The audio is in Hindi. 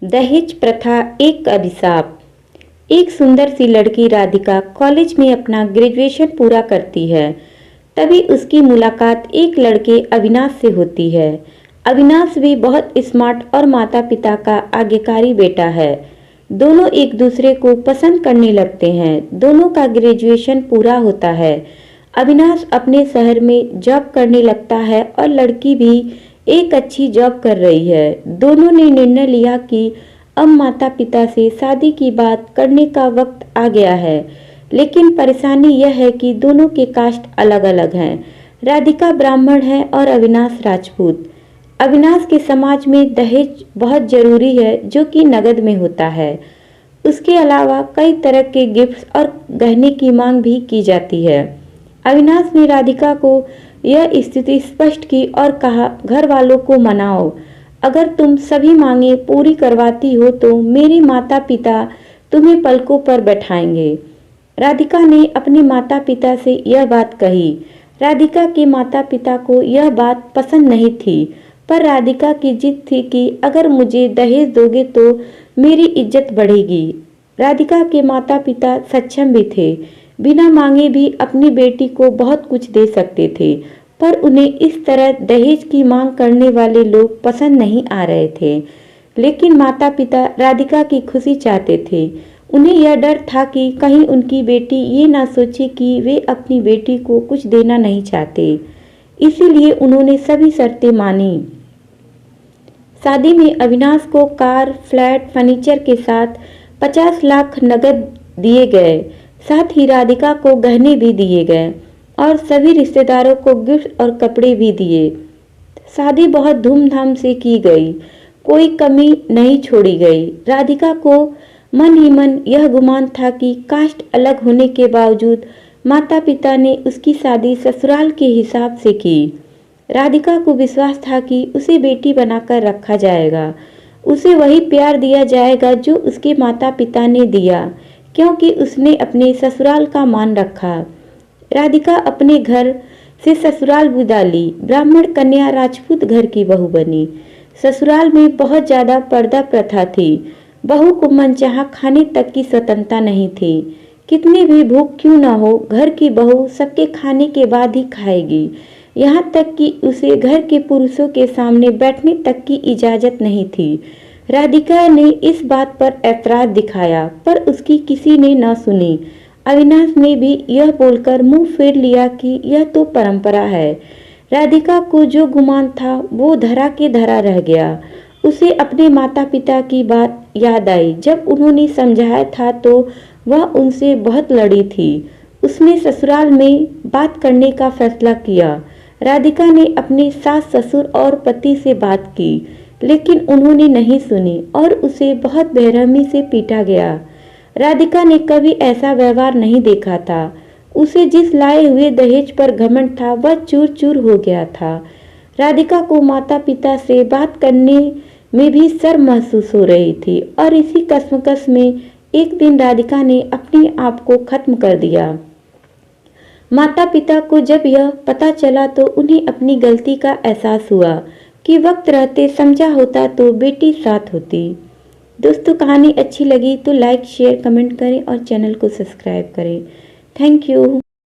दहेज प्रथा एक अभिशाप। एक सुंदर सी लड़की राधिका कॉलेज में अपना ग्रेजुएशन पूरा करती है। तभी उसकी मुलाकात एक लड़के अविनाश से होती है। अविनाश भी बहुत स्मार्ट और माता पिता का आज्ञाकारी बेटा है। दोनों एक दूसरे को पसंद करने लगते हैं। दोनों का ग्रेजुएशन पूरा होता है। अविनाश अपने शहर में जॉब करने लगता है और लड़की भी एक अच्छी जॉब कर रही है। दोनों ने निर्णय लिया कि अब माता पिता से शादी की बात करने का वक्त आ गया है। लेकिन परेशानी यह है कि दोनों के कास्ट अलग अलग हैं। राधिका ब्राह्मण है और अविनाश राजपूत। अविनाश के समाज में दहेज बहुत जरूरी है, जो कि नगद में होता है। उसके अलावा कई तरह के गिफ्ट्स और गहने की मांग भी की जाती है। अविनाश ने राधिका को यह स्थिति स्पष्ट की और कहा, घर वालों को मनाओ। अगर तुम सभी मांगे पूरी करवाती हो तो मेरे माता पिता तुम्हें पलकों पर बैठाएंगे। राधिका ने अपने माता पिता से यह बात कही। राधिका के माता पिता को यह बात पसंद नहीं थी, पर राधिका की जिद थी कि अगर मुझे दहेज दोगे तो मेरी इज्जत बढ़ेगी। राधिका के माता पिता सक्षम भी थे, बिना मांगे भी अपनी बेटी को बहुत कुछ दे सकते थे, पर उन्हें इस तरह दहेज की मांग करने वाले लोग पसंद नहीं आ रहे थे। लेकिन माता पिता राधिका की खुशी चाहते थे। उन्हें यह डर था कि कहीं उनकी बेटी ये ना सोचे कि वे अपनी बेटी को कुछ देना नहीं चाहते। इसीलिए उन्होंने सभी शर्तें मानी। शादी में अविनाश को कार, फ्लैट, फर्नीचर के साथ 50 लाख नकद दिए गए। साथ ही राधिका को गहने भी दिए गए और सभी रिश्तेदारों को गिफ्ट और कपड़े भी दिए। शादी बहुत धूमधाम से की गई, कोई कमी नहीं छोड़ी गई। राधिका को मन ही मन यह गुमान था कि कास्ट अलग होने के बावजूद माता पिता ने उसकी शादी ससुराल के हिसाब से की। राधिका को विश्वास था कि उसे बेटी बनाकर रखा जाएगा, उसे वही प्यार दिया जाएगा जो उसके माता पिता ने दिया, क्योंकि उसने अपने ससुराल का मान रखा। राधिका अपने घर से ससुराल विदा ली। ब्राह्मण कन्या राजपूत घर की बहू बनी। ससुराल में बहुत ज्यादा पर्दा प्रथा थी। बहू को मनचाहा खाने तक की स्वतंत्रता नहीं थी। कितनी भी भूख क्यों न हो, घर की बहू सबके खाने के बाद ही खाएगी। यहाँ तक कि उसे घर के पुरुषों के सामने बैठने तक की इजाजत नहीं थी। राधिका ने इस बात पर ऐतराज दिखाया, पर उसकी किसी ने न सुनी। अविनाश ने भी यह बोलकर मुंह फेर लिया कि यह तो परंपरा है। राधिका को जो गुमान था वो धरा के धरा रह गया। उसे अपने माता पिता की बात याद आई। जब उन्होंने समझाया था तो वह उनसे बहुत लड़ी थी। उसने ससुराल में बात करने का फैसला किया। राधिका ने अपने सास, ससुर और पति से बात की, लेकिन उन्होंने नहीं सुनी और उसे बहुत बेरहमी से पीटा गया। राधिका ने कभी ऐसा व्यवहार नहीं देखा था। उसे जिस लाए हुए दहेज पर घमंड था वह चूर चूर हो गया था। राधिका को माता पिता से बात करने में भी शर्म महसूस हो रही थी और इसी कश्मकश में एक दिन राधिका ने अपने आप को खत्म कर दिया। माता पिता को जब यह पता चला तो उन्हें अपनी गलती का एहसास हुआ कि वक्त रहते समझा होता तो बेटी साथ होती। दोस्तों, कहानी अच्छी लगी तो लाइक, शेयर, कमेंट करें और चैनल को सब्सक्राइब करें। Thank you.